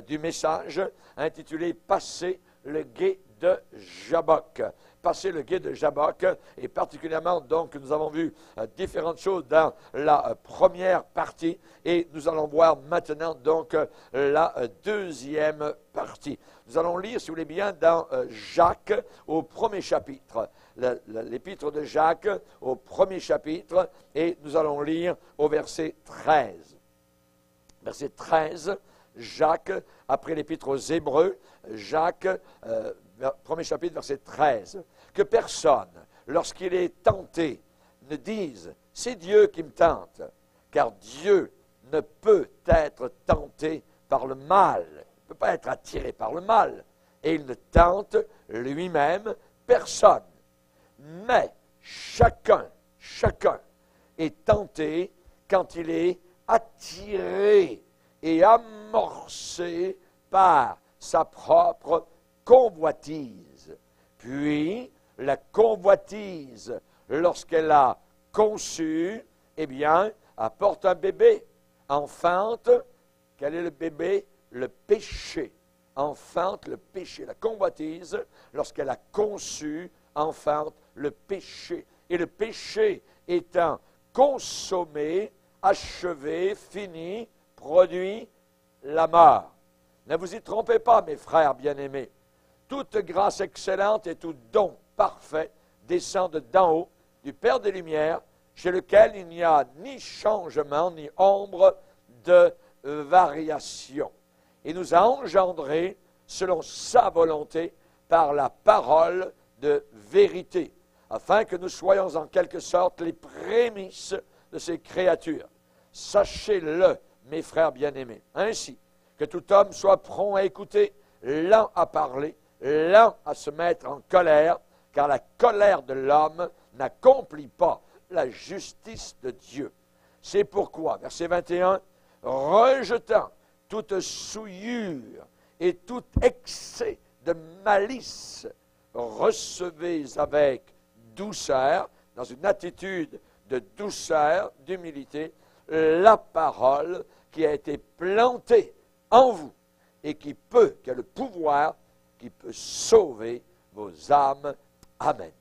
du message intitulé « Passer le gué de Jabbok ». Passer le gué de Jabbok, et particulièrement, donc, nous avons vu différentes choses dans la première partie, et nous allons voir maintenant, donc, la deuxième partie. Nous allons lire, si vous voulez bien, dans Jacques, au premier chapitre, l'épître de Jacques, au premier chapitre, et nous allons lire au verset 13. Verset 13, Jacques, après l'épître aux Hébreux, Jacques, premier chapitre, verset 13. Que personne, lorsqu'il est tenté, ne dise « c'est Dieu qui me tente », car Dieu ne peut être tenté par le mal, il ne peut pas être attiré par le mal, et il ne tente lui-même personne. Mais chacun est tenté quand il est attiré et amorcé par sa propre convoitise. Puis, la convoitise, lorsqu'elle a conçu, eh bien, apporte un bébé, enfante. Quel est le bébé? Le péché. Enfante le péché. La convoitise, lorsqu'elle a conçu, enfante le péché. Et le péché étant consommé, achevé, fini, produit la mort. Ne vous y trompez pas, mes frères bien-aimés. Toute grâce excellente et tout don parfait descendent d'en haut, du Père des Lumières, chez lequel il n'y a ni changement, ni ombre de variation. Il nous a engendrés selon sa volonté par la parole de vérité, afin que nous soyons en quelque sorte les prémices de ces créatures. Sachez-le, mes frères bien-aimés, ainsi que tout homme soit prompt à écouter, lent à parler, lent à se mettre en colère, car la colère de l'homme n'accomplit pas la justice de Dieu. C'est pourquoi, verset 21, rejetant toute souillure et tout excès de malice, recevez avec douceur, dans une attitude de douceur, d'humilité, la parole qui a été plantée en vous et qui a le pouvoir, qui peut sauver vos âmes. Amen.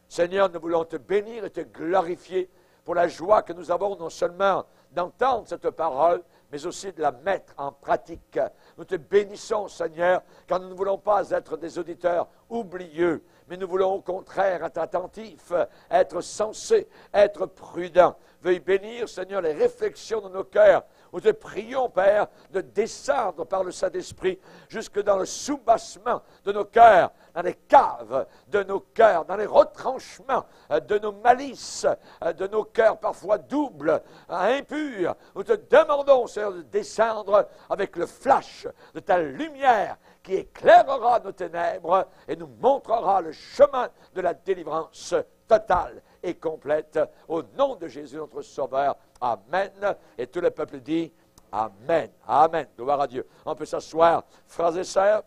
Seigneur, nous voulons te bénir et te glorifier pour la joie que nous avons non seulement d'entendre cette parole, mais aussi de la mettre en pratique. Nous te bénissons, Seigneur, car nous ne voulons pas être des auditeurs oublieux, mais nous voulons au contraire être attentifs, être sensés, être prudents. Veuille bénir, Seigneur, les réflexions de nos cœurs. Nous te prions, Père, de descendre par le Saint-Esprit jusque dans le soubassement de nos cœurs, dans les caves de nos cœurs, dans les retranchements de nos malices, de nos cœurs parfois doubles, impurs. Nous te demandons, Seigneur, de descendre avec le flash de ta lumière qui éclairera nos ténèbres et nous montrera le chemin de la délivrance totale et complète. Au nom de Jésus, notre Sauveur. Amen. Et tout le peuple dit Amen. Amen. Gloire à Dieu. On peut s'asseoir. Frères et sœurs,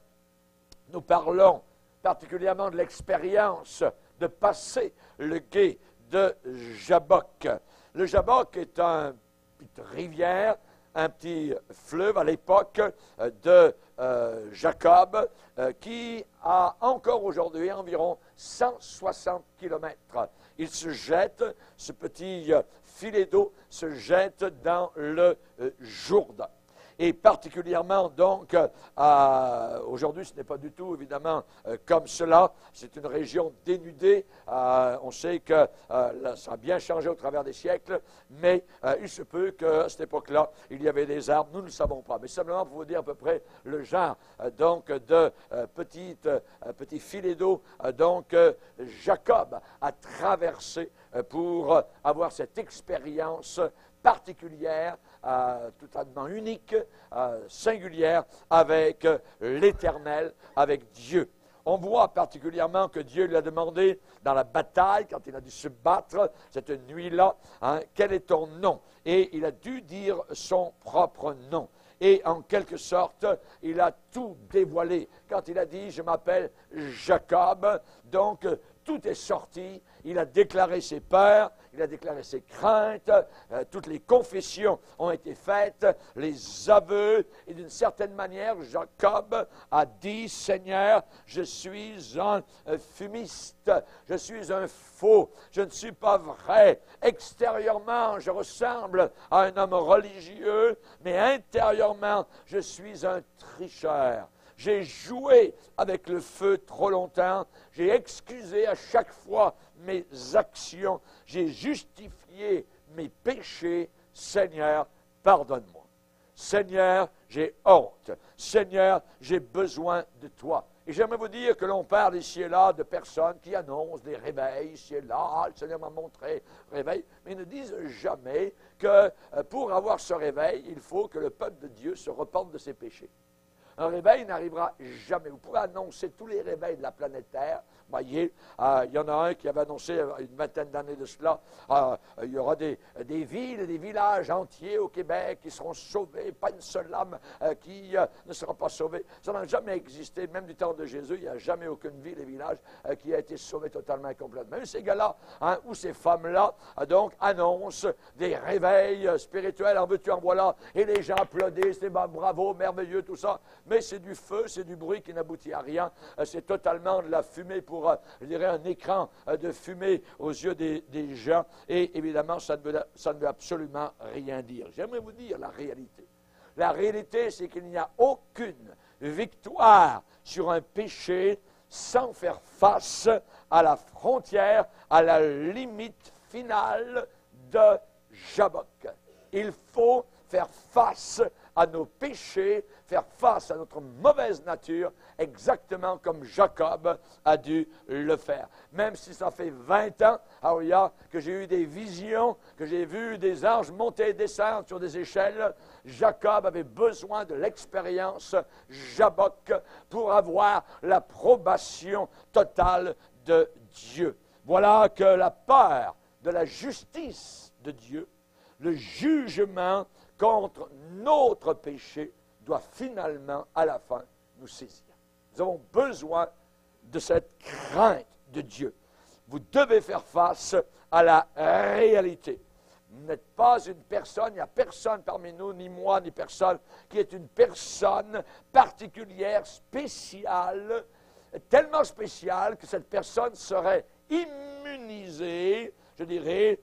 nous parlons particulièrement de l'expérience de passer le gué de Jabbok. Le Jabbok est une petite rivière, un petit fleuve à l'époque de Jacob, qui a encore aujourd'hui environ 160 kilomètres. Il se jette, ce petit filet d'eau se jette dans le Jourdain. Et particulièrement, donc, aujourd'hui, ce n'est pas du tout, évidemment, comme cela. C'est une région dénudée. On sait que ça a bien changé au travers des siècles, mais il se peut qu'à cette époque-là, il y avait des arbres. Nous ne le savons pas. Mais simplement pour vous dire à peu près le genre, donc, de petit filet d'eau, donc, Jacob a traversé pour avoir cette expérience particulière, totalement unique, singulière, avec l'Éternel, avec Dieu. On voit particulièrement que Dieu lui a demandé dans la bataille, quand il a dû se battre cette nuit-là, quel est ton nom? Et il a dû dire son propre nom. Et en quelque sorte, il a tout dévoilé. Quand il a dit « je m'appelle Jacob », donc tout est sorti. Il a déclaré ses peurs, il a déclaré ses craintes, toutes les confessions ont été faites, les aveux, et d'une certaine manière, Jacob a dit, Seigneur, je suis un fumiste, je suis un faux, je ne suis pas vrai. Extérieurement, je ressemble à un homme religieux, mais intérieurement, je suis un tricheur. J'ai joué avec le feu trop longtemps. J'ai excusé à chaque fois mes actions. J'ai justifié mes péchés. Seigneur, pardonne-moi. Seigneur, j'ai honte. Seigneur, j'ai besoin de toi. Et j'aimerais vous dire que l'on parle ici et là de personnes qui annoncent des réveils ici et là. Ah, le Seigneur m'a montré réveil. Mais ils ne disent jamais que pour avoir ce réveil, il faut que le peuple de Dieu se repente de ses péchés. Un réveil n'arrivera jamais. Vous pouvez annoncer tous les réveils de la planète Terre. Voyez, il y en a un qui avait annoncé une vingtaine d'années de cela. Il y aura des villes et des villages entiers au Québec qui seront sauvés. Pas une seule âme qui ne sera pas sauvée. Ça n'a jamais existé. Même du temps de Jésus, il n'y a jamais aucune ville et village qui a été sauvé totalement et complètement. Même ces gars-là, ou ces femmes-là, donc, annoncent des réveils spirituels. En veux-tu, en voilà. Et les gens applaudissent. C'est bravo, merveilleux, tout ça. Mais c'est du feu, c'est du bruit qui n'aboutit à rien. C'est totalement de la fumée pour, je dirais, un écran de fumée aux yeux des gens. Et évidemment, ça ne veut absolument rien dire. J'aimerais vous dire la réalité. La réalité, c'est qu'il n'y a aucune victoire sur un péché sans faire face à la frontière, à la limite finale de Jabbok. Il faut faire face à nos péchés, faire face à notre mauvaise nature, exactement comme Jacob a dû le faire. Même si ça fait 20 ans, que j'ai eu des visions, que j'ai vu des anges monter et descendre sur des échelles, Jacob avait besoin de l'expérience Jabbok pour avoir l'approbation totale de Dieu. Voilà que la peur de la justice de Dieu, le jugement contre notre péché doit finalement, à la fin, nous saisir. Nous avons besoin de cette crainte de Dieu. Vous devez faire face à la réalité. Vous n'êtes pas une personne, il n'y a personne parmi nous, ni moi, ni personne, qui est une personne particulière, spéciale, tellement spéciale que cette personne serait immunisée, je dirais,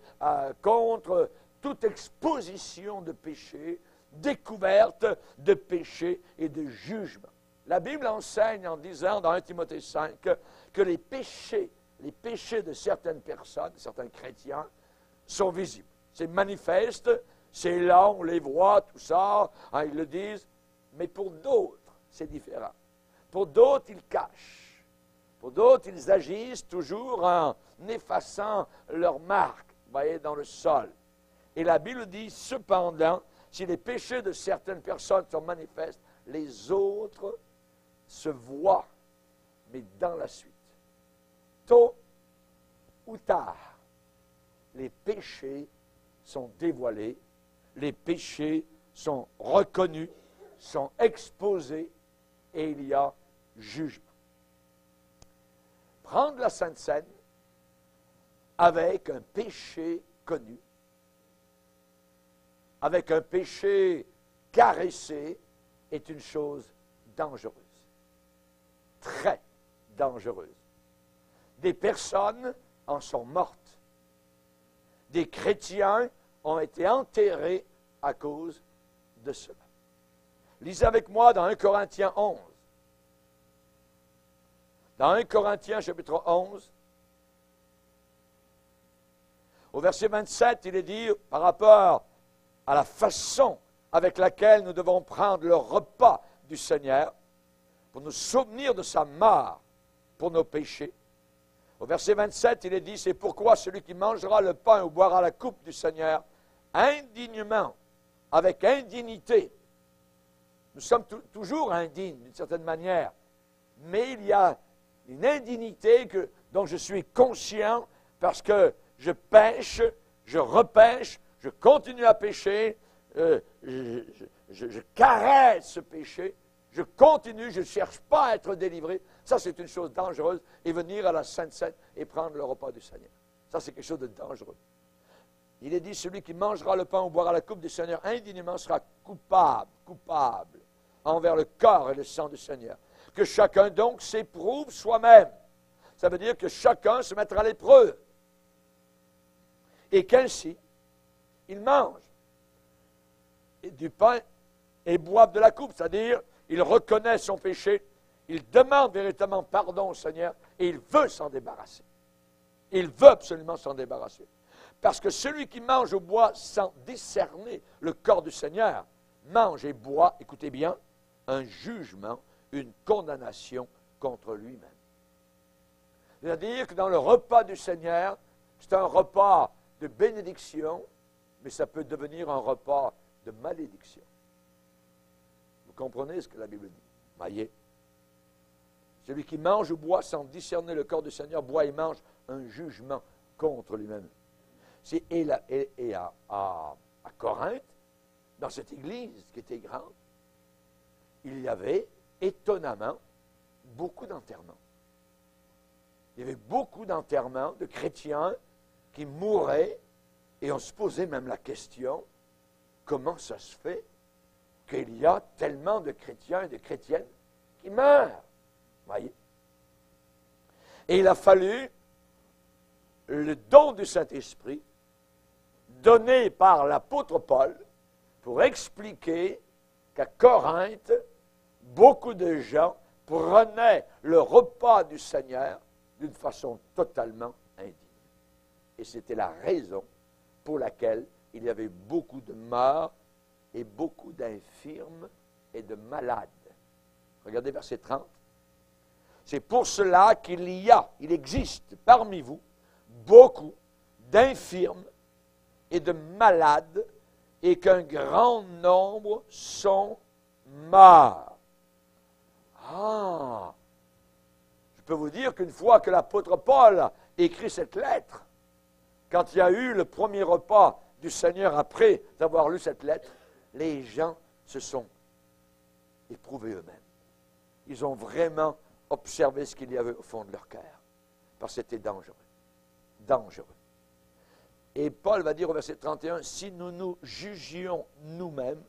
contre toute exposition de péché, découverte de péché et de jugement. La Bible enseigne en disant dans 1 Timothée 5 que les péchés de certaines personnes, de certains chrétiens, sont visibles. C'est manifeste, c'est là, on les voit, tout ça, ils le disent, mais pour d'autres, c'est différent. Pour d'autres, ils cachent. Pour d'autres, ils agissent toujours en effaçant leur marque, vous voyez, dans le sol. Et la Bible dit, cependant, si les péchés de certaines personnes sont manifestes, les autres se voient, mais dans la suite. Tôt ou tard, les péchés sont dévoilés, les péchés sont reconnus, sont exposés, et il y a jugement. Prendre la Sainte Seine avec un péché connu, avec un péché caressé, est une chose dangereuse. Très dangereuse. Des personnes en sont mortes. Des chrétiens ont été enterrés à cause de cela. Lisez avec moi dans 1 Corinthiens 11. Dans 1 Corinthiens chapitre 11, au verset 27, il est dit, par rapport à la façon avec laquelle nous devons prendre le repas du Seigneur, pour nous souvenir de sa mort pour nos péchés. Au verset 27, il est dit, c'est pourquoi celui qui mangera le pain ou boira la coupe du Seigneur indignement, avec indignité. Nous sommes toujours indignes d'une certaine manière, mais il y a une indignité dont je suis conscient parce que je pêche, je repêche, je continue à pécher, je caresse ce péché, je continue, je ne cherche pas à être délivré. Ça, c'est une chose dangereuse. Et venir à la Sainte Seine et prendre le repas du Seigneur. Ça, c'est quelque chose de dangereux. Il est dit, celui qui mangera le pain ou boira la coupe du Seigneur indignement sera coupable envers le corps et le sang du Seigneur. Que chacun donc s'éprouve soi-même. Ça veut dire que chacun se mettra à l'épreuve. Et qu'ainsi, il mange du pain et boive de la coupe. C'est-à-dire, il reconnaît son péché, il demande véritablement pardon au Seigneur et il veut s'en débarrasser. Il veut absolument s'en débarrasser. Parce que celui qui mange ou boit sans discerner le corps du Seigneur, mange et boit, écoutez bien, un jugement, une condamnation contre lui-même. C'est-à-dire que dans le repas du Seigneur, c'est un repas de bénédiction, mais ça peut devenir un repas de malédiction. Vous comprenez ce que la Bible dit? Voyez. Celui qui mange ou boit sans discerner le corps du Seigneur, boit et mange un jugement contre lui-même. Et à Corinthe, dans cette église qui était grande, il y avait étonnamment beaucoup d'enterrements. Il y avait beaucoup d'enterrements de chrétiens qui mouraient et on se posait même la question, comment ça se fait qu'il y a tellement de chrétiens et de chrétiennes qui meurent? Voyez? Et il a fallu le don du Saint-Esprit donné par l'apôtre Paul pour expliquer qu'à Corinthe, beaucoup de gens prenaient le repas du Seigneur d'une façon totalement indigne. Et c'était la raison pour laquelle il y avait beaucoup de morts et beaucoup d'infirmes et de malades. Regardez verset 30. C'est pour cela il existe parmi vous beaucoup d'infirmes et de malades et qu'un grand nombre sont morts. Ah! Je peux vous dire qu'une fois que l'apôtre Paul a écrit cette lettre, quand il y a eu le premier repas du Seigneur après avoir lu cette lettre, les gens se sont éprouvés eux-mêmes. Ils ont vraiment observé ce qu'il y avait au fond de leur cœur. Parce que c'était dangereux. Dangereux. Et Paul va dire au verset 31, si nous nous jugions nous-mêmes,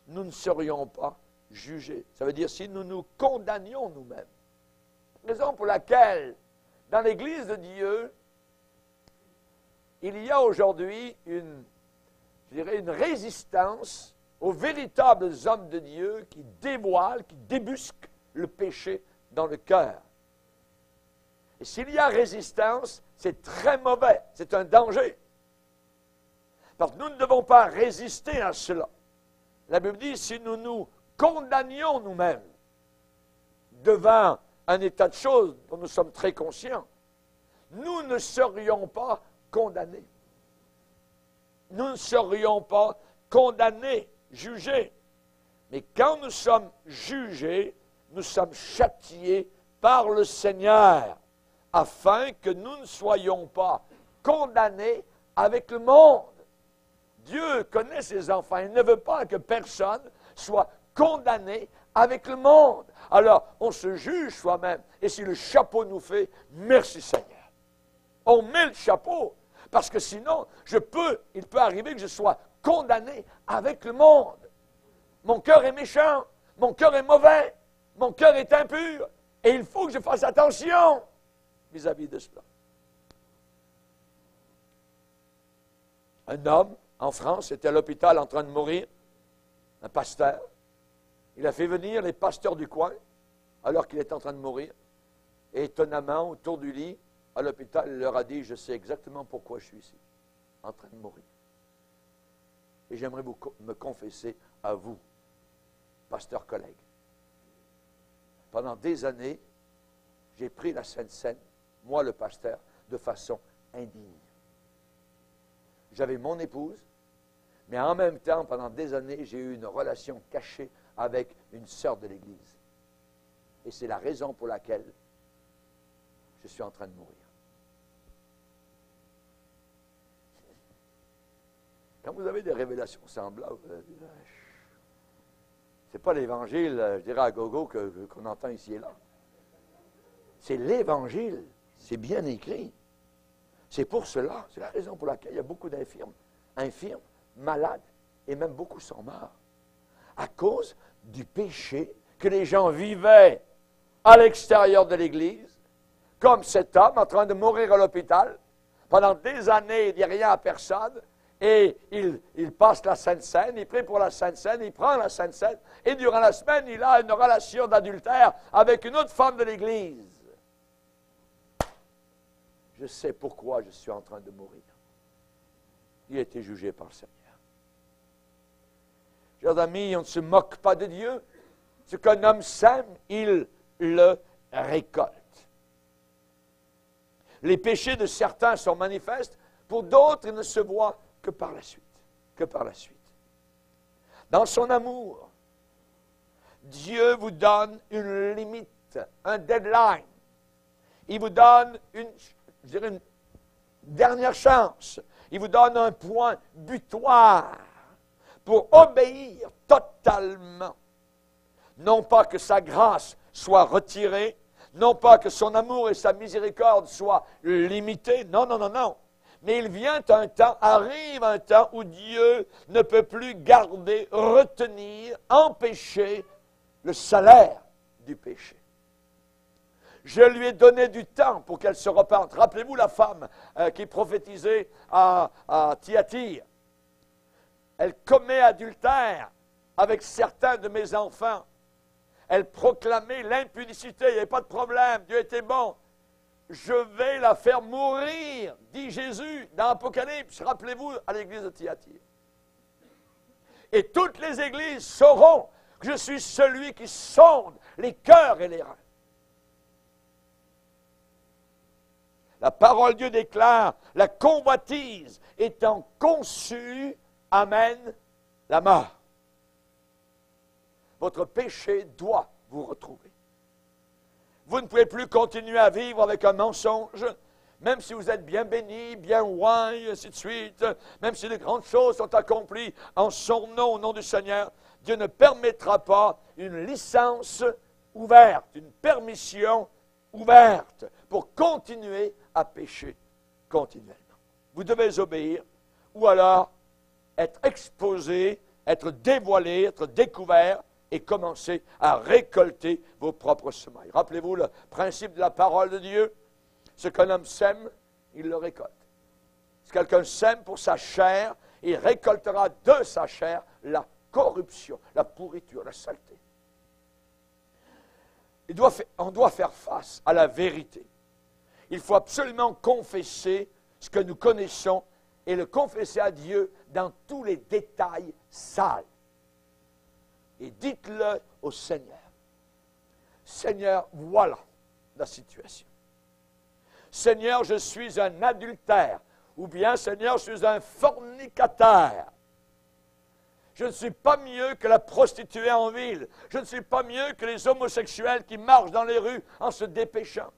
nous ne serions pas jugés. Ça veut dire si nous nous condamnions nous-mêmes. Raison pour laquelle, dans l'Église de Dieu, il y a aujourd'hui une résistance aux véritables hommes de Dieu qui dévoilent, qui débusquent le péché dans le cœur. Et s'il y a résistance, c'est très mauvais, c'est un danger. Parce que nous ne devons pas résister à cela. La Bible dit, si nous nous condamnions nous-mêmes devant un état de choses dont nous sommes très conscients, nous ne serions pas condamnés. Nous ne serions pas condamnés, jugés. Mais quand nous sommes jugés, nous sommes châtiés par le Seigneur, afin que nous ne soyons pas condamnés avec le monde. Dieu connaît ses enfants. Il ne veut pas que personne soit condamné avec le monde. Alors, on se juge soi-même. Et si le chapeau nous fait, merci Seigneur. On met le chapeau. Parce que sinon, il peut arriver que je sois condamné avec le monde. Mon cœur est méchant. Mon cœur est mauvais. Mon cœur est impur. Et il faut que je fasse attention vis-à-vis de cela. Un homme, en France, était à l'hôpital en train de mourir. Un pasteur. Il a fait venir les pasteurs du coin, alors qu'il était en train de mourir. Et étonnamment, autour du lit, à l'hôpital, il leur a dit, je sais exactement pourquoi je suis ici, en train de mourir. Et j'aimerais me confesser à vous, pasteur collègue. Pendant des années, j'ai pris la Sainte Seine, moi le pasteur, de façon indigne. J'avais mon épouse, mais en même temps, pendant des années, j'ai eu une relation cachée avec une sœur de l'Église. Et c'est la raison pour laquelle je suis en train de mourir. Quand vous avez des révélations semblables, Ce n'est pas l'évangile, je dirais à gogo, qu'on entend ici et là. C'est l'évangile. C'est bien écrit. C'est pour cela, c'est la raison pour laquelle il y a beaucoup d'infirmes, malades, et même beaucoup sont morts. À cause du péché que les gens vivaient à l'extérieur de l'Église, comme cet homme en train de mourir à l'hôpital. Pendant des années, il ne dit rien à personne. Et il passe la Sainte Seine, il prie pour la Sainte Seine, il prend la Sainte Seine. Et durant la semaine, il a une relation d'adultère avec une autre femme de l'Église. Je sais pourquoi je suis en train de mourir. Il a été jugé par le Seigneur. Chers amis, on ne se moque pas de Dieu. Ce qu'un homme sème, il le récolte. Les péchés de certains sont manifestes, pour d'autres, ils ne se voient que par la suite. Que par la suite. Dans son amour, Dieu vous donne une limite, un deadline. Il vous donne une dernière chance. Il vous donne un point butoir pour obéir totalement. Non pas que sa grâce soit retirée, non pas que son amour et sa miséricorde soient limités, non, non, non, non. Mais il vient un temps, arrive un temps où Dieu ne peut plus garder, retenir, empêcher le salaire du péché. Je lui ai donné du temps pour qu'elle se repente. Rappelez-vous la femme qui prophétisait à Thyatire. Elle commet adultère avec certains de mes enfants. Elle proclamait l'impudicité, il n'y avait pas de problème, Dieu était bon. Je vais la faire mourir, dit Jésus dans l'Apocalypse. Rappelez-vous à l'église de Thyatire. Et toutes les églises sauront que je suis celui qui sonde les cœurs et les reins. La parole de Dieu déclare, la convoitise étant conçue amène la mort. Votre péché doit vous retrouver. Vous ne pouvez plus continuer à vivre avec un mensonge, même si vous êtes bien béni, bien loin, et ainsi de suite, même si de grandes choses sont accomplies en son nom, au nom du Seigneur, Dieu ne permettra pas une licence ouverte, une permission ouverte pour continuer à pécher continuellement. Vous devez obéir, ou alors être exposé, être dévoilé, être découvert, et commencer à récolter vos propres semailles. Rappelez-vous le principe de la parole de Dieu. Ce qu'un homme sème, il le récolte. Si quelqu'un sème pour sa chair, il récoltera de sa chair la corruption, la pourriture, la saleté. On doit faire face à la vérité. Il faut absolument confesser ce que nous connaissons et le confesser à Dieu dans tous les détails sales. Et dites-le au Seigneur. Seigneur, voilà la situation. Seigneur, je suis un adultère. Ou bien, Seigneur, je suis un fornicateur. Je ne suis pas mieux que la prostituée en ville. Je ne suis pas mieux que les homosexuels qui marchent dans les rues en se dépêchant.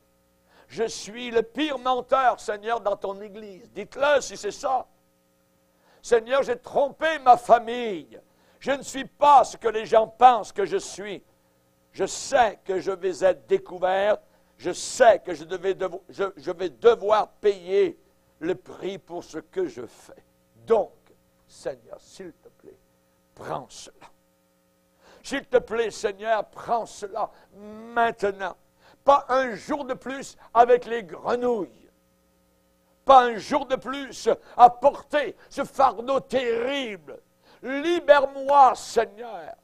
Je suis le pire menteur, Seigneur, dans ton Église. Dites-le si c'est ça. Seigneur, j'ai trompé ma famille. Je ne suis pas ce que les gens pensent que je suis. Je sais que je vais être découvert. Je sais que je vais devoir payer le prix pour ce que je fais. Donc, Seigneur, s'il te plaît, prends cela. S'il te plaît, Seigneur, prends cela maintenant. Pas un jour de plus avec les grenouilles. Pas un jour de plus à porter ce fardeau terrible. Libère-moi, Seigneur.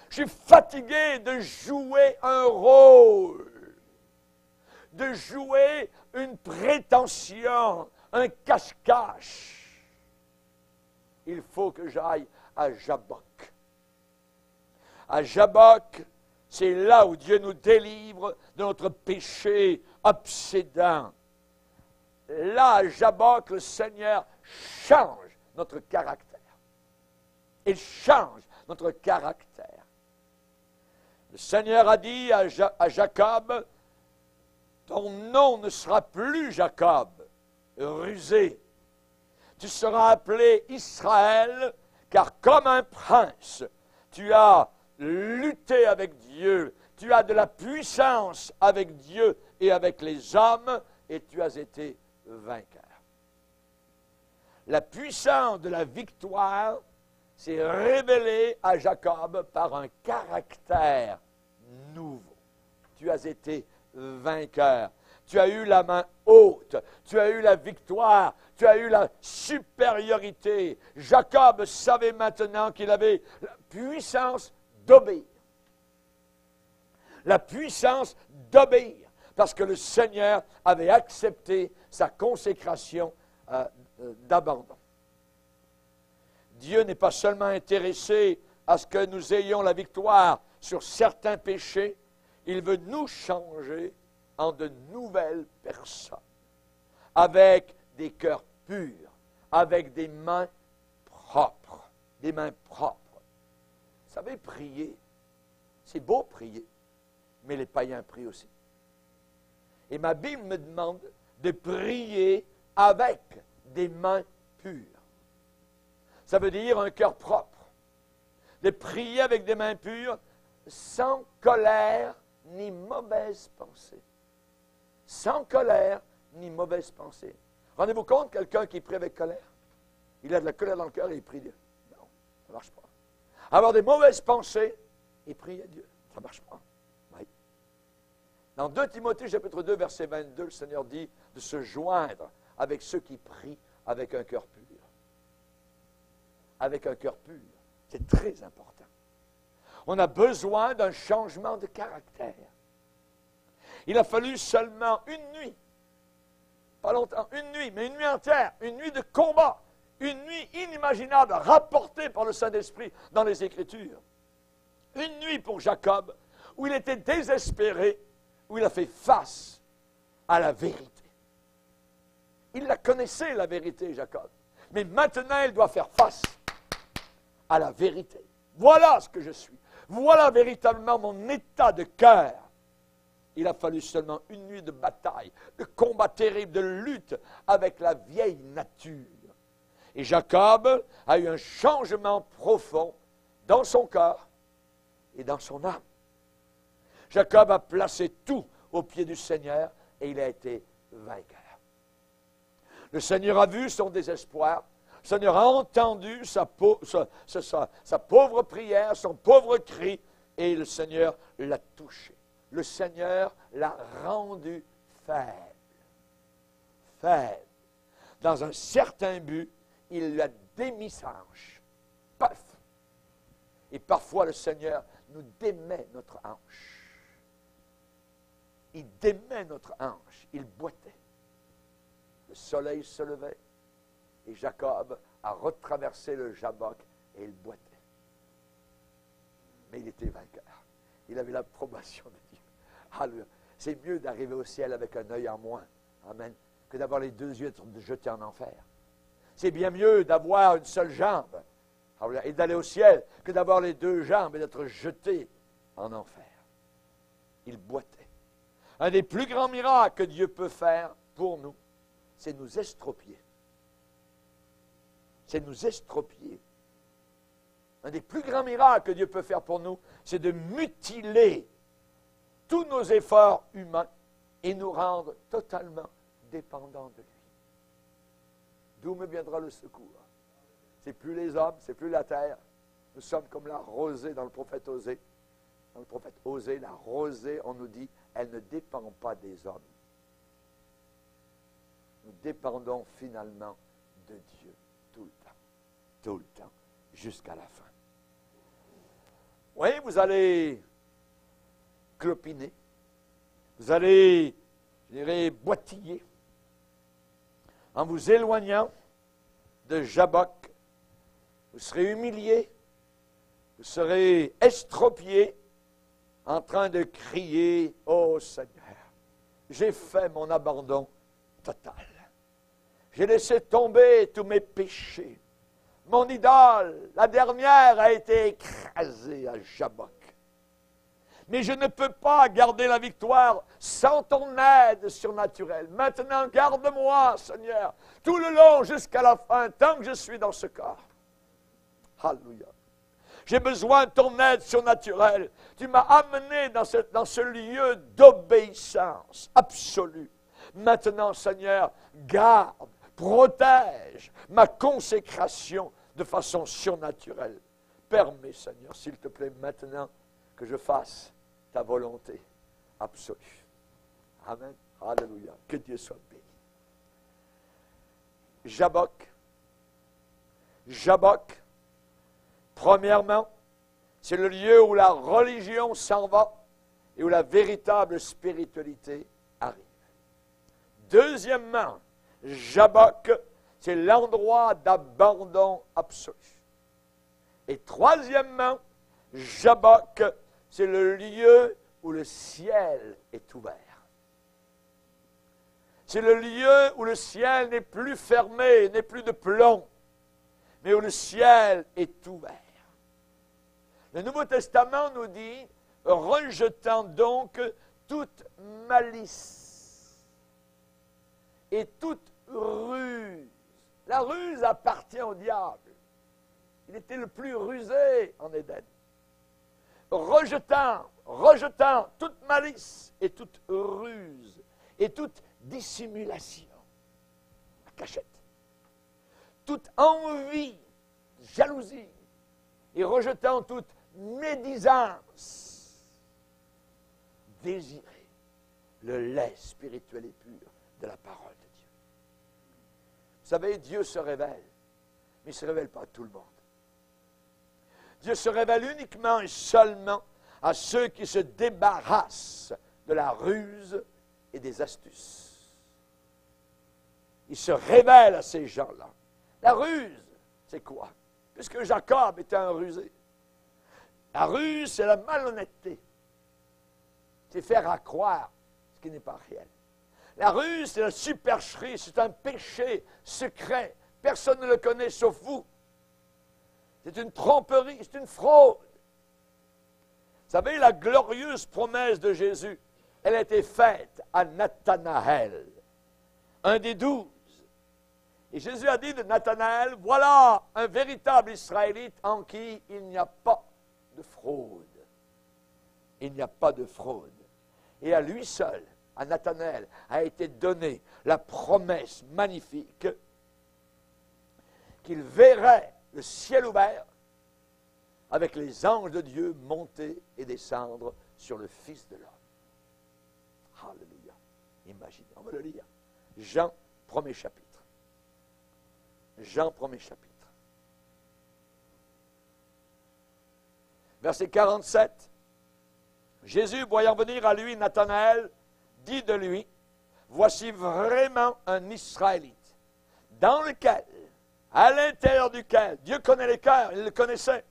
Je suis fatigué de jouer un rôle, de jouer une prétention, un cache-cache. Il faut que j'aille à Jabbok. À Jabbok, c'est là où Dieu nous délivre de notre péché obsédant. Là, à Jabbok, le Seigneur change notre caractère. Il change notre caractère. Le Seigneur a dit à Jacob, ton nom ne sera plus Jacob, rusé. Tu seras appelé Israël, car comme un prince, tu as lutter avec Dieu. Tu as de la puissance avec Dieu et avec les hommes, et tu as été vainqueur. La puissance de la victoire s'est révélée à Jacob par un caractère nouveau. Tu as été vainqueur. Tu as eu la main haute. Tu as eu la victoire. Tu as eu la supériorité. Jacob savait maintenant qu'il avait la puissance d'obéir. La puissance d'obéir. Parce que le Seigneur avait accepté sa consécration d'abandon. Dieu n'est pas seulement intéressé à ce que nous ayons la victoire sur certains péchés, il veut nous changer en de nouvelles personnes, avec des cœurs purs, avec des mains propres, des mains propres. Vous savez, prier, c'est beau prier, mais les païens prient aussi. Et ma Bible me demande de prier avec des mains pures. Ça veut dire un cœur propre. De prier avec des mains pures, sans colère ni mauvaise pensée. Sans colère ni mauvaise pensée. Rendez-vous compte, quelqu'un qui prie avec colère? Il a de la colère dans le cœur et il prie Dieu. Non, ça ne marche pas. Avoir des mauvaises pensées et prier à Dieu, ça ne marche pas. Oui. Dans 2 Timothée, chapitre 2, verset 22, le Seigneur dit de se joindre avec ceux qui prient avec un cœur pur. Avec un cœur pur. C'est très important. On a besoin d'un changement de caractère. Il a fallu seulement une nuit, pas longtemps, une nuit, mais une nuit entière, une nuit de combat, une nuit inimaginable rapportée par le Saint-Esprit dans les Écritures. Une nuit pour Jacob, où il était désespéré, où il a fait face à la vérité. Il la connaissait, la vérité, Jacob. Mais maintenant, il doit faire face à la vérité. Voilà ce que je suis. Voilà véritablement mon état de cœur. Il a fallu seulement une nuit de bataille, de combat terrible, de lutte avec la vieille nature. Et Jacob a eu un changement profond dans son corps et dans son âme. Jacob a placé tout au pied du Seigneur et il a été vainqueur. Le Seigneur a vu son désespoir. Le Seigneur a entendu sa pauvre prière, son pauvre cri, et le Seigneur l'a touché. Le Seigneur l'a rendu faible. Faible. Dans un certain but, il lui a démis sa hanche. Paf! Et parfois, le Seigneur nous démet notre hanche. Il démet notre hanche. Il boitait. Le soleil se levait. Et Jacob a retraversé le Jabbok et il boitait. Mais il était vainqueur. Il avait l'approbation de Dieu. Alléluia. C'est mieux d'arriver au ciel avec un œil en moins. Amen. Que d'avoir les 2 yeux jetés en enfer. C'est bien mieux d'avoir une seule jambe et d'aller au ciel que d'avoir les 2 jambes et d'être jeté en enfer. Il boitait. Un des plus grands miracles que Dieu peut faire pour nous, c'est nous estropier. C'est nous estropier. Un des plus grands miracles que Dieu peut faire pour nous, c'est de mutiler tous nos efforts humains et nous rendre totalement dépendants de lui. D'où me viendra le secours? C'est plus les hommes, c'est plus la terre. Nous sommes comme la rosée dans le prophète Osée. Dans le prophète Osée, la rosée, on nous dit, elle ne dépend pas des hommes. Nous dépendons finalement de Dieu tout le temps, jusqu'à la fin. Oui, vous allez clopiner, vous allez, je dirais, boitiller, en vous éloignant de Jabbok, vous serez humilié, vous serez estropié, en train de crier, « Oh Seigneur, j'ai fait mon abandon total. J'ai laissé tomber tous mes péchés. Mon idole, la dernière, a été écrasée à Jabbok. Mais je ne peux pas garder la victoire sans ton aide surnaturelle. Maintenant, garde-moi, Seigneur, tout le long jusqu'à la fin, tant que je suis dans ce corps. » Alléluia. J'ai besoin de ton aide surnaturelle. Tu m'as amené dans ce lieu d'obéissance absolue. Maintenant, Seigneur, garde, protège ma consécration de façon surnaturelle. Permets, Seigneur, s'il te plaît, maintenant, que je fasse ta volonté absolue. Amen. Alléluia. Que Dieu soit béni. Jabbok, premièrement, c'est le lieu où la religion s'en va et où la véritable spiritualité arrive. Deuxièmement, Jabbok, c'est l'endroit d'abandon absolu. Et troisièmement, Jabbok, c'est le lieu où le ciel est ouvert. C'est le lieu où le ciel n'est plus fermé, n'est plus de plomb, mais où le ciel est ouvert. Le Nouveau Testament nous dit, rejetant donc toute malice et toute ruse. La ruse appartient au diable. Il était le plus rusé en Éden. Rejetant toute malice et toute ruse et toute dissimulation, la cachette, toute envie, jalousie, et rejetant toute médisance, désirer le lait spirituel et pur de la parole de Dieu. Vous savez, Dieu se révèle, mais il ne se révèle pas à tout le monde. Dieu se révèle uniquement et seulement à ceux qui se débarrassent de la ruse et des astuces. Il se révèle à ces gens-là. La ruse, c'est quoi? Puisque Jacob était un rusé. La ruse, c'est la malhonnêteté. C'est faire à croire ce qui n'est pas réel. La ruse, c'est la supercherie, c'est un péché secret. Personne ne le connaît sauf vous. C'est une tromperie, c'est une fraude. Vous savez, la glorieuse promesse de Jésus, elle a été faite à Nathanaël, un des 12. Et Jésus a dit de Nathanaël, voilà un véritable Israélite en qui il n'y a pas de fraude. Il n'y a pas de fraude. Et à lui seul, à Nathanaël, a été donnée la promesse magnifique qu'il verrait le ciel ouvert avec les anges de Dieu monter et descendre sur le Fils de l'homme. Alléluia. Imaginez, on va le lire. Jean, 1er chapitre. Jean, 1er chapitre. Verset 47. Jésus, voyant venir à lui Nathanaël, dit de lui, voici vraiment un Israélite, dans lequel, à l'intérieur duquel, Dieu connaît les cœurs, il le connaissait.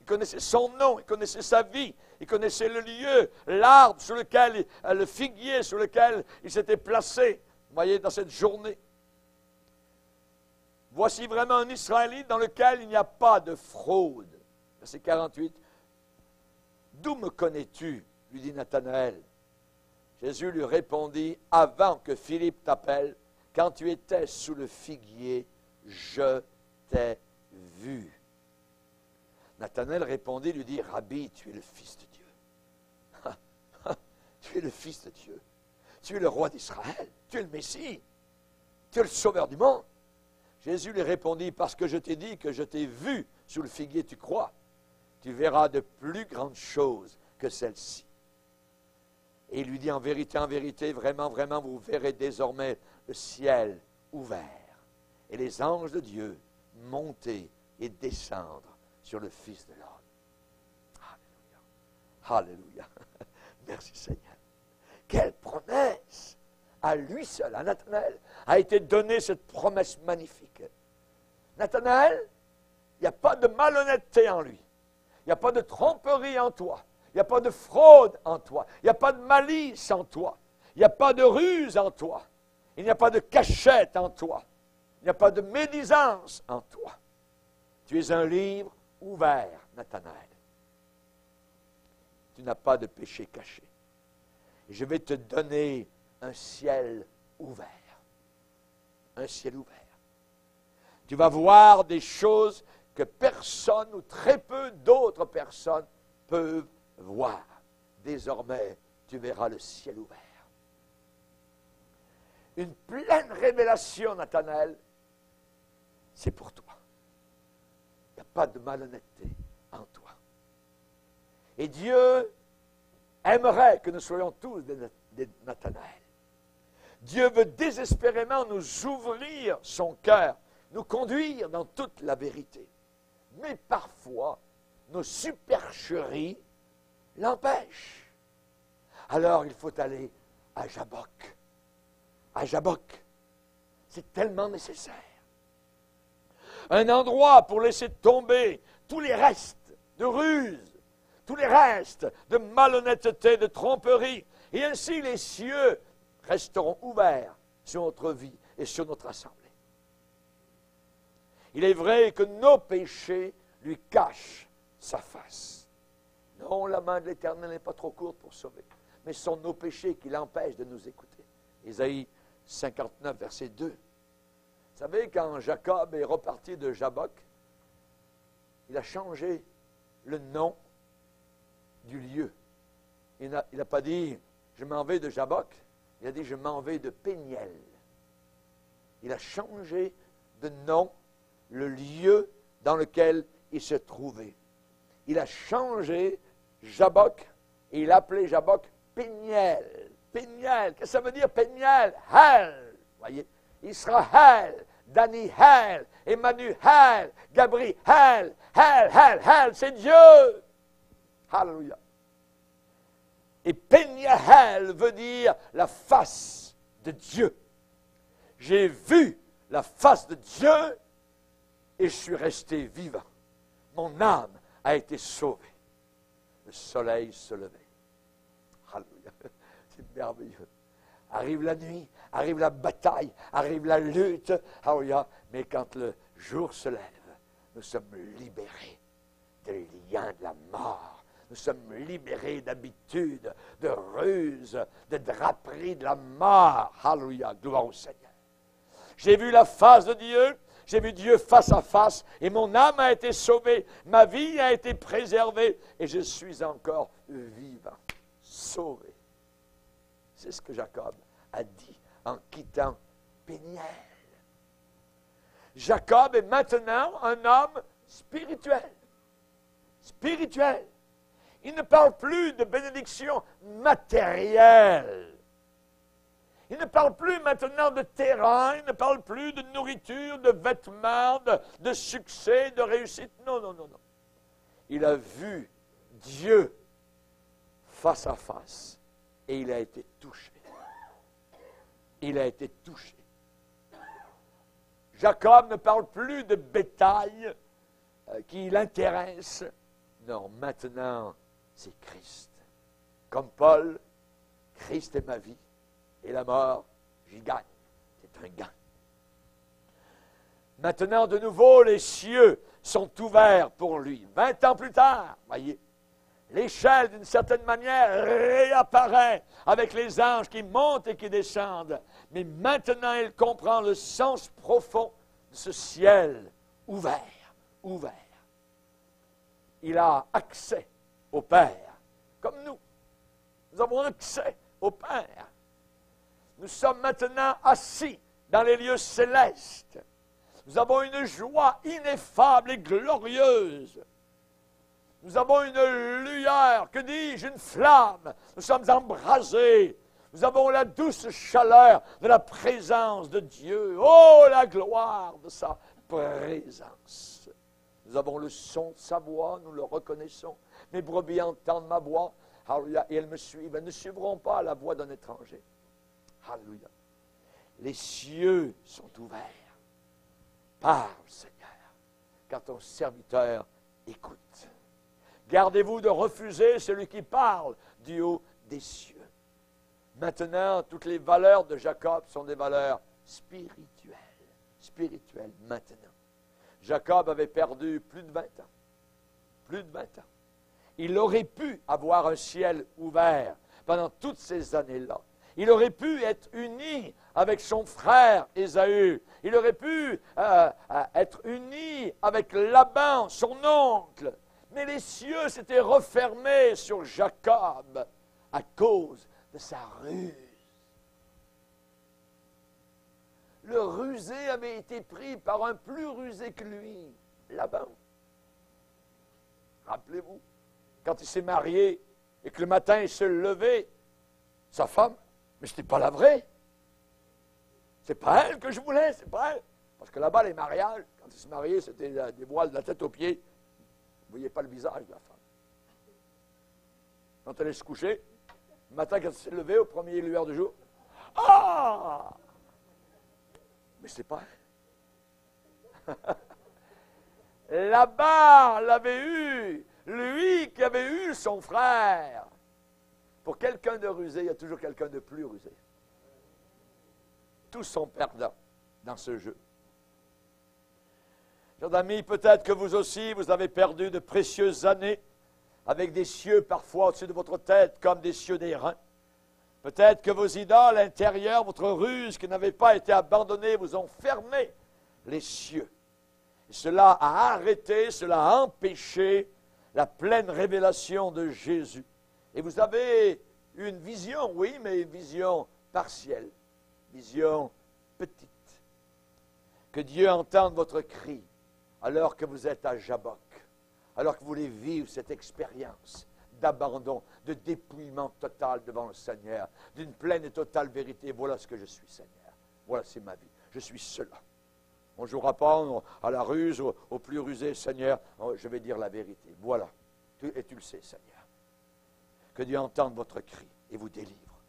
Il connaissait son nom, il connaissait sa vie, il connaissait le lieu, l'arbre sur lequel, le figuier sur lequel il s'était placé, vous voyez, dans cette journée. Voici vraiment un Israélite dans lequel il n'y a pas de fraude. Verset 48. D'où me connais-tu? Lui dit Nathanaël. Jésus lui répondit, avant que Philippe t'appelle, quand tu étais sous le figuier, je t'ai vu. Nathanaël répondit, lui dit, Rabbi, tu es le Fils de Dieu. Tu es le Fils de Dieu. Tu es le roi d'Israël. Tu es le Messie. Tu es le sauveur du monde. Jésus lui répondit, parce que je t'ai dit que je t'ai vu sous le figuier, tu crois. Tu verras de plus grandes choses que celles-ci. Et il lui dit, en vérité, vraiment, vraiment, vous verrez désormais le ciel ouvert et les anges de Dieu monter et descendre sur le Fils de l'homme. Alléluia. Alléluia. Merci Seigneur. Quelle promesse! À lui seul, à Nathanaël, a été donnée cette promesse magnifique. Nathanaël, il n'y a pas de malhonnêteté en lui. Il n'y a pas de tromperie en toi. Il n'y a pas de fraude en toi. Il n'y a pas de malice en toi. Il n'y a pas de ruse en toi. Il n'y a pas de cachette en toi. Il n'y a pas de médisance en toi. Tu es un livre ouvert, Nathanaël. Tu n'as pas de péché caché. Et je vais te donner un ciel ouvert. Un ciel ouvert. Tu vas voir des choses que personne ou très peu d'autres personnes peuvent voir. Désormais, tu verras le ciel ouvert. Une pleine révélation, Nathanaël, c'est pour toi. Il n'y a pas de malhonnêteté en toi. Et Dieu aimerait que nous soyons tous des Nathanaël. Dieu veut désespérément nous ouvrir son cœur, nous conduire dans toute la vérité. Mais parfois, nos supercheries l'empêchent. Alors, il faut aller à Jabbok. À Jabbok. C'est tellement nécessaire. Un endroit pour laisser tomber tous les restes de ruse, tous les restes de malhonnêteté, de tromperie. Et ainsi, les cieux resteront ouverts sur notre vie et sur notre assemblée. Il est vrai que nos péchés lui cachent sa face. Non, la main de l'Éternel n'est pas trop courte pour sauver, mais ce sont nos péchés qui l'empêchent de nous écouter. Ésaïe 59, verset 2. Vous savez, quand Jacob est reparti de Jabbok, il a changé le nom du lieu. Il n'a pas dit « je m'en vais de Jabbok », il a dit « je m'en vais de Péniel ». Il a changé de nom le lieu dans lequel il se trouvait. Il a changé Jabbok et il a appelé Jabbok Péniel. Péniel, qu'est-ce que ça veut dire Péniel? Hel, voyez, Israël, Daniel, Emmanuel, Gabriel, Hel, c'est Dieu. Alléluia. Et Péniel veut dire la face de Dieu. J'ai vu la face de Dieu et je suis resté vivant. Mon âme a été sauvée. Le soleil se levait. Alléluia. C'est merveilleux. Arrive la nuit, arrive la bataille, arrive la lutte. Alléluia. Mais quand le jour se lève, nous sommes libérés des liens de la mort. Nous sommes libérés d'habitudes, de ruses, de draperies de la mort. Alléluia. Gloire au Seigneur. J'ai vu la face de Dieu. J'ai vu Dieu face à face et mon âme a été sauvée, ma vie a été préservée et je suis encore vivant, sauvé. C'est ce que Jacob a dit en quittant Péniel. Jacob est maintenant un homme spirituel. Spirituel. Il ne parle plus de bénédiction matérielle. Il ne parle plus maintenant de terrain, il ne parle plus de nourriture, de vêtements, de succès, de réussite. Non, non, non, non. Il a vu Dieu face à face et il a été touché. Il a été touché. Jacob ne parle plus de bétail qui l'intéresse. Non, maintenant, c'est Christ. Comme Paul, Christ est ma vie. Et la mort, j'y gagne. C'est un gain. Maintenant, de nouveau, les cieux sont ouverts pour lui. 20 ans plus tard, voyez, l'échelle, d'une certaine manière, réapparaît avec les anges qui montent et qui descendent. Mais maintenant, il comprend le sens profond de ce ciel ouvert, ouvert. Il a accès au Père, comme nous. Nous avons accès au Père. Nous sommes maintenant assis dans les lieux célestes. Nous avons une joie ineffable et glorieuse. Nous avons une lueur, que dis-je, une flamme. Nous sommes embrasés. Nous avons la douce chaleur de la présence de Dieu. Oh, la gloire de sa présence. Nous avons le son de sa voix, nous le reconnaissons. Mes brebis entendent ma voix, et elles me suivent. Elles ne suivront pas la voix d'un étranger. Alléluia. Les cieux sont ouverts. Parle, Seigneur, car ton serviteur écoute. Gardez-vous de refuser celui qui parle du haut des cieux. Maintenant, toutes les valeurs de Jacob sont des valeurs spirituelles. Spirituelles, maintenant. Jacob avait perdu plus de 20 ans. Plus de 20 ans. Il aurait pu avoir un ciel ouvert pendant toutes ces années-là. Il aurait pu être uni avec son frère Ésaü. Il aurait pu être uni avec Laban, son oncle. Mais les cieux s'étaient refermés sur Jacob à cause de sa ruse. Le rusé avait été pris par un plus rusé que lui, Laban. Rappelez-vous, quand il s'est marié et que le matin il se levait, sa femme, mais ce n'était pas la vraie. C'est pas elle que je voulais, c'est pas elle. Parce que là-bas, les mariages, quand ils se mariaient, c'était des voiles de la tête aux pieds. Vous ne voyez pas le visage de la femme. Quand elle allait se coucher, le matin, quand elle s'est levée, au premier lueur du jour, ah! Mais c'est pas elle. Là-bas, l'avait eu, lui qui avait eu son frère. Pour quelqu'un de rusé, il y a toujours quelqu'un de plus rusé. Tous sont perdants dans ce jeu. Chers amis, peut-être que vous aussi, vous avez perdu de précieuses années avec des cieux parfois au-dessus de votre tête comme des cieux d'airain. Peut-être que vos idoles intérieures, votre ruse qui n'avait pas été abandonnée, vous ont fermé les cieux. Et cela a arrêté, cela a empêché la pleine révélation de Jésus. Et vous avez une vision, oui, mais une vision partielle, vision petite. Que Dieu entende votre cri alors que vous êtes à Jabbok, alors que vous voulez vivre cette expérience d'abandon, de dépouillement total devant le Seigneur, d'une pleine et totale vérité. Voilà ce que je suis, Seigneur. Voilà, c'est ma vie. Je suis cela. On ne jouera pas à la ruse, au plus rusé, Seigneur. Je vais dire la vérité. Voilà. Et tu le sais, Seigneur. Que Dieu entende votre cri et vous délivre.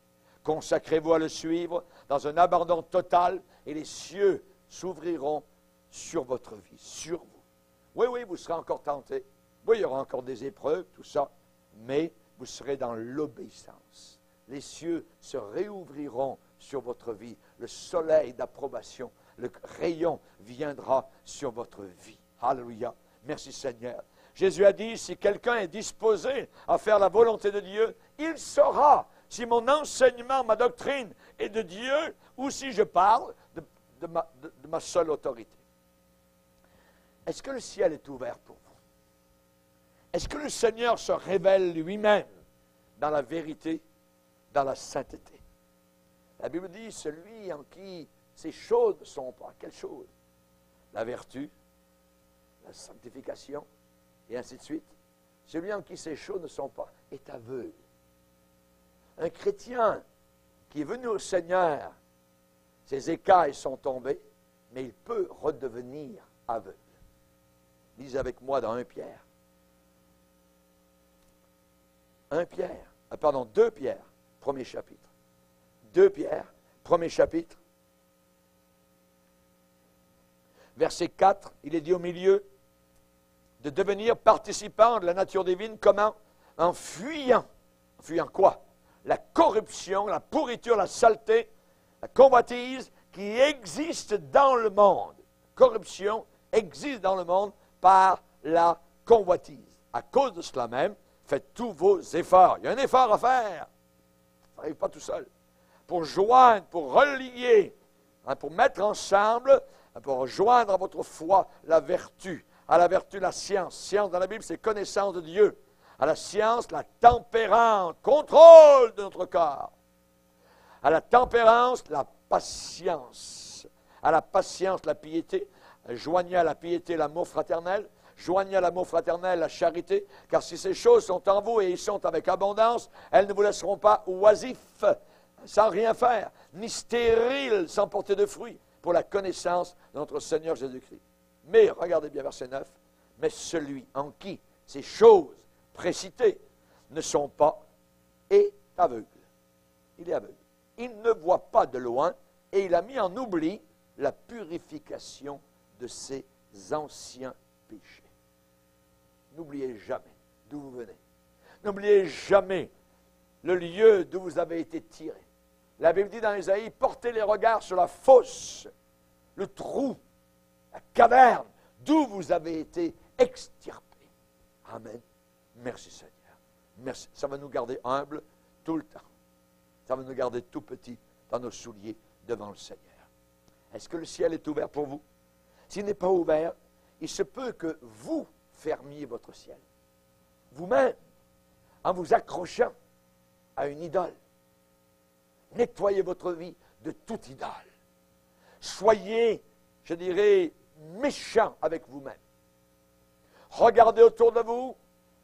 Consacrez-vous à le suivre dans un abandon total et les cieux s'ouvriront sur votre vie, sur vous. Oui, oui, vous serez encore tentés. Oui, il y aura encore des épreuves, tout ça. Mais vous serez dans l'obéissance. Les cieux se réouvriront sur votre vie. Le soleil d'approbation, le rayon viendra sur votre vie. Alléluia. Merci Seigneur. Jésus a dit, si quelqu'un est disposé à faire la volonté de Dieu, il saura si mon enseignement, ma doctrine est de Dieu ou si je parle de ma seule autorité. Est-ce que le ciel est ouvert pour vous? Est-ce que le Seigneur se révèle lui-même dans la vérité, dans la sainteté? La Bible dit, celui en qui ces choses ne sont pas. Quelles choses? La vertu, la sanctification, et ainsi de suite. Celui en qui ces choses ne sont pas est aveugle. Un chrétien qui est venu au Seigneur, ses écailles sont tombées, mais il peut redevenir aveugle. Lisez avec moi dans 1 Pierre. 2 Pierre, premier chapitre. 2 Pierre, premier chapitre. Verset 4, il est dit au milieu de devenir participant de la nature divine. Comment? En fuyant. En fuyant quoi? La corruption, la pourriture, la saleté, la convoitise qui existe dans le monde. Corruption existe dans le monde par la convoitise. À cause de cela même, faites tous vos efforts. Il y a un effort à faire. Ça n'arrive pas tout seul. Pour joindre, pour relier, pour mettre ensemble, pour joindre à votre foi la vertu. À la vertu, la science. Science dans la Bible, c'est connaissance de Dieu. À la science, la tempérance, contrôle de notre corps. À la tempérance, la patience. À la patience, la piété. Joignez à la piété l'amour fraternel. Joignez à l'amour fraternel la charité, car si ces choses sont en vous et y sont avec abondance, elles ne vous laisseront pas oisifs, sans rien faire, ni stériles, sans porter de fruits, pour la connaissance de notre Seigneur Jésus-Christ. Mais, regardez bien verset 9, mais celui en qui ces choses précitées ne sont pas est aveugle. Il est aveugle. Il ne voit pas de loin et il a mis en oubli la purification de ses anciens péchés. N'oubliez jamais d'où vous venez. N'oubliez jamais le lieu d'où vous avez été tiré. La Bible dit dans Ésaïe, portez les regards sur la fosse, le trou, la caverne, d'où vous avez été extirpés. Amen. Merci Seigneur. Merci. Ça va nous garder humbles tout le temps. Ça va nous garder tout petits dans nos souliers devant le Seigneur. Est-ce que le ciel est ouvert pour vous? S'il n'est pas ouvert, il se peut que vous fermiez votre ciel. Vous-même, en vous accrochant à une idole. Nettoyez votre vie de toute idole. Soyez, je dirais, méchants avec vous-même. Regardez autour de vous,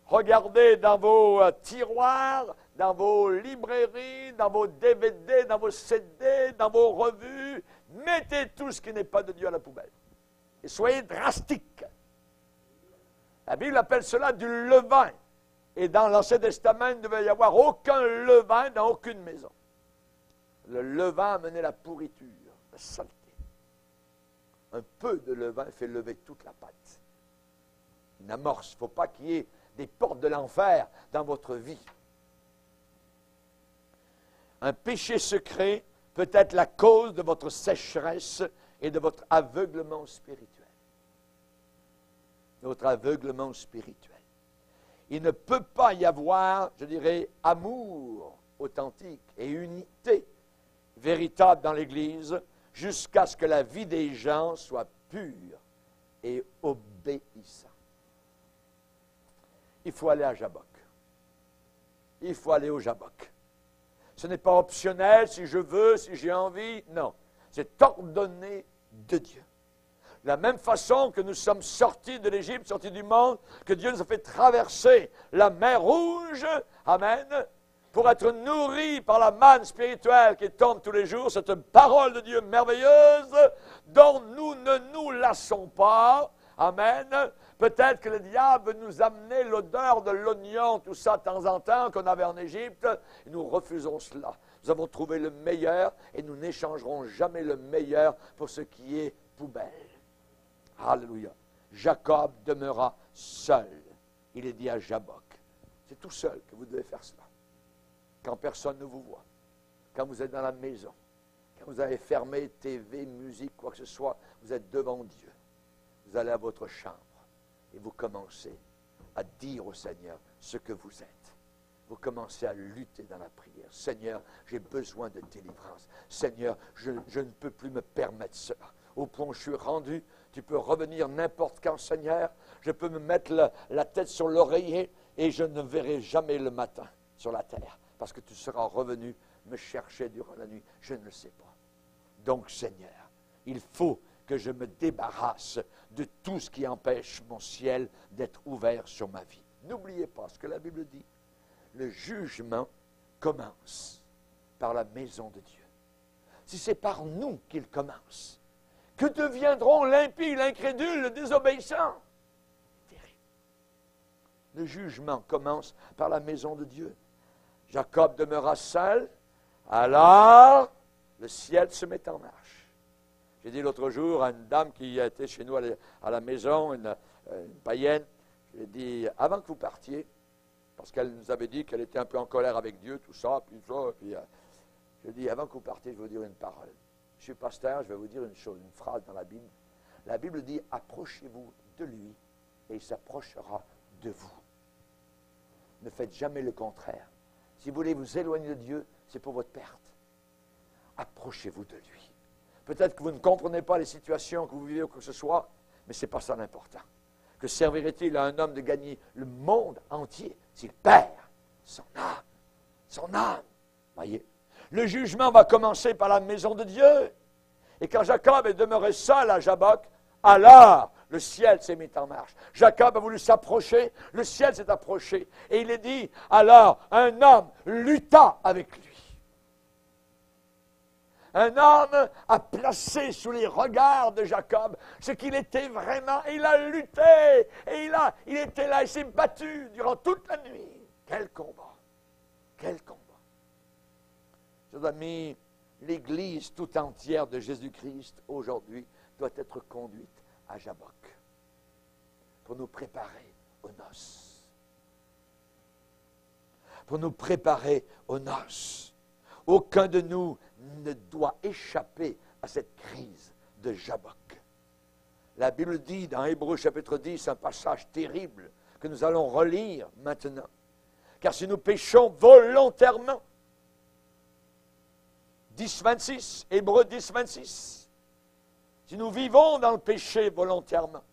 regardez dans vos tiroirs, dans vos librairies, dans vos DVD, dans vos CD, dans vos revues. Mettez tout ce qui n'est pas de Dieu à la poubelle. Et soyez drastiques. La Bible appelle cela du levain. Et dans l'Ancien Testament, il ne devait y avoir aucun levain dans aucune maison. Le levain amenait la pourriture, la saleté. Un peu de levain fait lever toute la pâte. Une amorce. Il ne faut pas qu'il y ait des portes de l'enfer dans votre vie. Un péché secret peut être la cause de votre sécheresse et de votre aveuglement spirituel. Notre aveuglement spirituel. Il ne peut pas y avoir, je dirais, amour authentique et unité véritable dans l'Église jusqu'à ce que la vie des gens soit pure et obéissante. Il faut aller à Jabbok. Il faut aller au Jabbok. Ce n'est pas optionnel si je veux, si j'ai envie. Non, c'est ordonné de Dieu. De la même façon que nous sommes sortis de l'Égypte, sortis du monde, que Dieu nous a fait traverser la mer Rouge, amen, pour être nourris par la manne spirituelle qui tombe tous les jours, cette parole de Dieu merveilleuse dont nous ne nous lassons pas, amen. Peut-être que le diable veut nous amener l'odeur de l'oignon, tout ça de temps en temps qu'on avait en Égypte, et nous refusons cela. Nous avons trouvé le meilleur et nous n'échangerons jamais le meilleur pour ce qui est poubelle. Alléluia. Jacob demeura seul. Il est dit à Jabbok. C'est tout seul que vous devez faire cela. Quand personne ne vous voit. Quand vous êtes dans la maison. Quand vous avez fermé TV, musique, quoi que ce soit, vous êtes devant Dieu. Vous allez à votre chambre et vous commencez à dire au Seigneur ce que vous êtes. Vous commencez à lutter dans la prière. Seigneur, j'ai besoin de délivrance. Seigneur, je ne peux plus me permettre cela. Au point où je suis rendu, tu peux revenir n'importe quand, Seigneur. Je peux me mettre la tête sur l'oreiller et je ne verrai jamais le matin sur la terre. Parce que tu seras revenu me chercher durant la nuit. Je ne le sais pas. Donc, Seigneur, il faut que je me débarrasse de tout ce qui empêche mon ciel d'être ouvert sur ma vie. N'oubliez pas ce que la Bible dit. Le jugement commence par la maison de Dieu. Si c'est par nous qu'il commence, que deviendront l'impie, l'incrédule, le désobéissant? Terrible. Le jugement commence par la maison de Dieu. Jacob demeura seul, alors le ciel se met en marche. J'ai dit l'autre jour à une dame qui était chez nous à la maison, une païenne, je lui ai dit, avant que vous partiez, parce qu'elle nous avait dit qu'elle était un peu en colère avec Dieu, tout ça, puis je lui ai dit, avant que vous partiez, je vais vous dire une parole. Je suis pasteur, je vais vous dire une chose, une phrase dans la Bible. La Bible dit, approchez-vous de lui et il s'approchera de vous. Ne faites jamais le contraire. Si vous voulez vous éloigner de Dieu, c'est pour votre perte. Approchez-vous de lui. Peut-être que vous ne comprenez pas les situations que vous vivez ou que ce soit, mais ce n'est pas ça l'important. Que servirait-il à un homme de gagner le monde entier s'il perd son âme? Son âme. Voyez? Le jugement va commencer par la maison de Dieu. Et quand Jacob est demeuré seul à Jabbok, alors le ciel s'est mis en marche. Jacob a voulu s'approcher, le ciel s'est approché. Et il est dit, alors un homme lutta avec lui. Un homme a placé sous les regards de Jacob ce qu'il était vraiment. Et il a lutté. Et il était là, il s'est battu durant toute la nuit. Quel combat! Quel combat! Chers amis, l'Église tout entière de Jésus-Christ aujourd'hui doit être conduite à Jabbok pour nous préparer aux noces. Pour nous préparer aux noces. Aucun de nous ne doit échapper à cette crise de Jabbok. La Bible dit dans Hébreux chapitre 10, un passage terrible que nous allons relire maintenant. Car si nous péchons volontairement, 10, 26, Hébreux 10, 26. Si nous vivons dans le péché volontairement,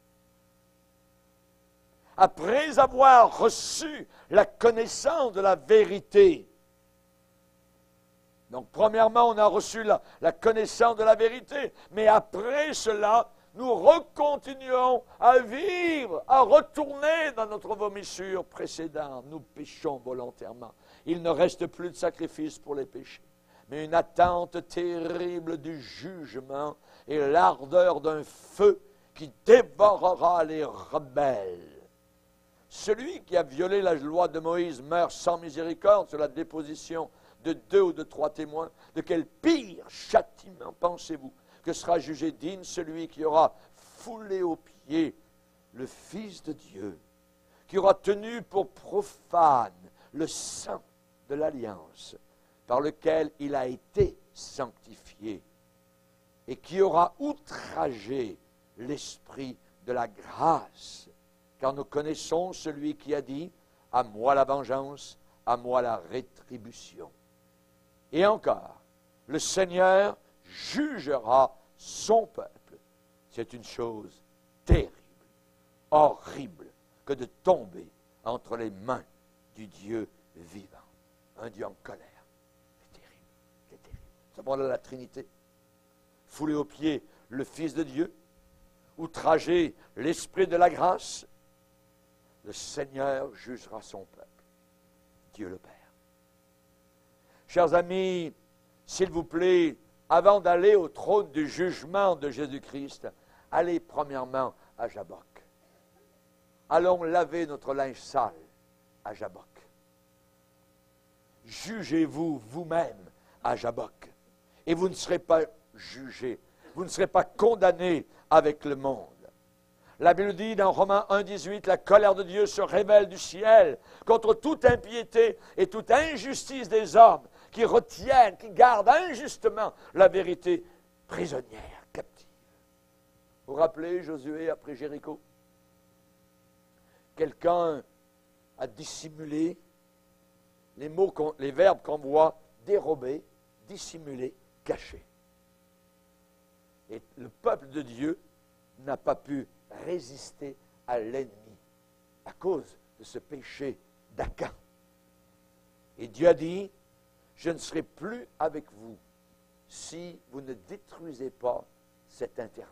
après avoir reçu la connaissance de la vérité, donc premièrement, on a reçu la connaissance de la vérité, mais après cela, nous recontinuons à vivre, à retourner dans notre vomissure précédente. Nous péchons volontairement. Il ne reste plus de sacrifice pour les péchés, mais une attente terrible du jugement et l'ardeur d'un feu qui dévorera les rebelles. Celui qui a violé la loi de Moïse meurt sans miséricorde sur la déposition de 2 ou de 3 témoins. De quel pire châtiment pensez-vous que sera jugé digne celui qui aura foulé aux pieds le Fils de Dieu, qui aura tenu pour profane le sang de l'alliance par lequel il a été sanctifié, et qui aura outragé l'esprit de la grâce, car nous connaissons celui qui a dit « À moi la vengeance, à moi la rétribution ». Et encore, le Seigneur jugera son peuple. C'est une chose terrible, horrible, que de tomber entre les mains du Dieu vivant. Un Dieu en colère. C'est terrible, c'est terrible. Nous avons là la Trinité. Fouler aux pieds le Fils de Dieu, outrager l'Esprit de la grâce, le Seigneur jugera son peuple, Dieu le Père. Chers amis, s'il vous plaît, avant d'aller au trône du jugement de Jésus-Christ, allez premièrement à Jabbok. Allons laver notre linge sale à Jabbok. Jugez-vous vous-même à Jabbok, et vous ne serez pas jugés, vous ne serez pas condamnés avec le monde. La Bible dit dans Romains 1, 18, la colère de Dieu se révèle du ciel contre toute impiété et toute injustice des hommes qui retiennent, qui gardent injustement la vérité prisonnière, captive. Vous vous rappelez Josué après Jéricho? Quelqu'un a dissimulé les verbes qu'on voit dérober, dissimuler, cacher. Et le peuple de Dieu n'a pas pu résister à l'ennemi à cause de ce péché d'Acan. Et Dieu a dit, je ne serai plus avec vous si vous ne détruisez pas cet interdit.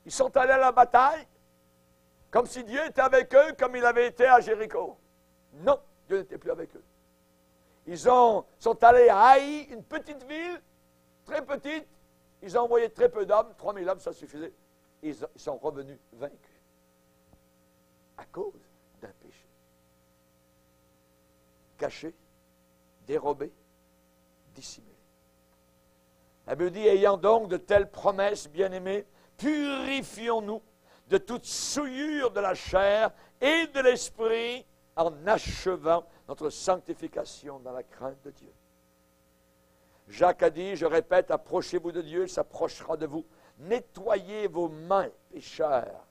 Ils sont allés à la bataille comme si Dieu était avec eux comme il avait été à Jéricho. Non, Dieu n'était plus avec eux. Ils sont allés à Haï, une petite ville, très petite. Ils ont envoyé très peu d'hommes, 3000 hommes, ça suffisait. Ils sont revenus vaincus à cause d'un péché. Caché, dérobé, dissimulé. La Bible dit, ayant donc de telles promesses, bien-aimés, purifions-nous de toute souillure de la chair et de l'esprit en achevant notre sanctification dans la crainte de Dieu. Jacques a dit, je répète, approchez-vous de Dieu, il s'approchera de vous. Nettoyez vos mains, pécheurs.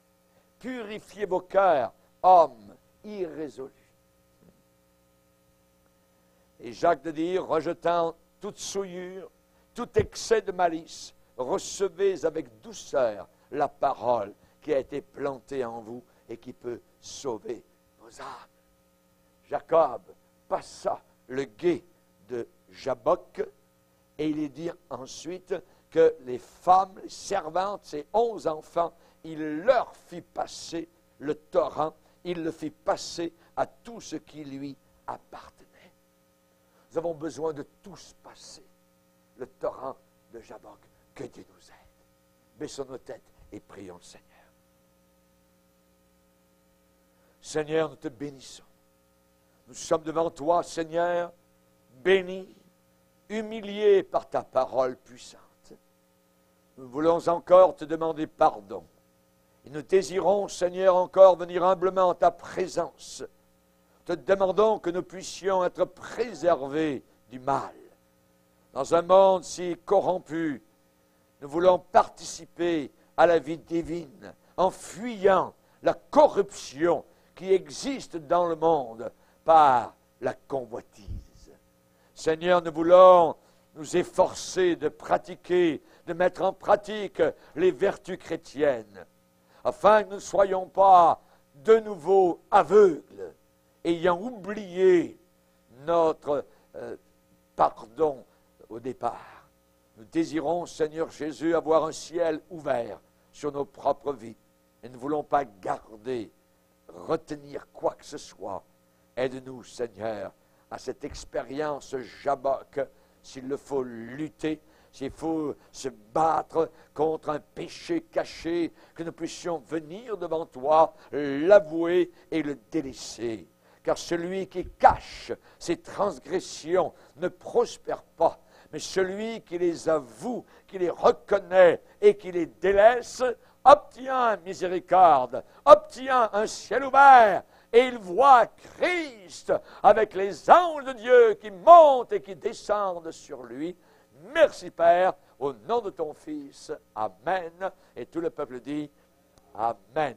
Purifiez vos cœurs, hommes irrésolus. Et Jacques de dire, rejetant toute souillure, tout excès de malice, recevez avec douceur la parole qui a été plantée en vous et qui peut sauver vos âmes. Jacob passa le gué de Jabbok et il est dit ensuite que les femmes, les servantes, ses 11 enfants, il leur fit passer le torrent, il le fit passer à tout ce qui lui appartenait. Nous avons besoin de tous passer le torrent de Jabbok. Que Dieu nous aide. Baissons nos têtes et prions le Seigneur. Seigneur, nous te bénissons. Nous sommes devant toi, Seigneur, bénis, humiliés par ta parole puissante. Nous voulons encore te demander pardon. Et nous désirons, Seigneur, encore venir humblement en ta présence. Te demandons que nous puissions être préservés du mal. Dans un monde si corrompu, nous voulons participer à la vie divine en fuyant la corruption qui existe dans le monde par la convoitise. Seigneur, nous voulons nous efforcer de pratiquer, de mettre en pratique les vertus chrétiennes, afin que nous ne soyons pas de nouveau aveugles, ayant oublié notre pardon au départ. Nous désirons, Seigneur Jésus, avoir un ciel ouvert sur nos propres vies. Et ne voulons pas garder, retenir quoi que ce soit. Aide-nous, Seigneur, à cette expérience Jabbok, s'il le faut lutter, s'il faut se battre contre un péché caché, que nous puissions venir devant toi, l'avouer et le délaisser. Car celui qui cache ses transgressions ne prospère pas, mais celui qui les avoue, qui les reconnaît et qui les délaisse, obtient miséricorde, obtient un ciel ouvert, et il voit Christ avec les anges de Dieu qui montent et qui descendent sur lui. Merci Père, au nom de ton Fils. Amen. Et tout le peuple dit Amen.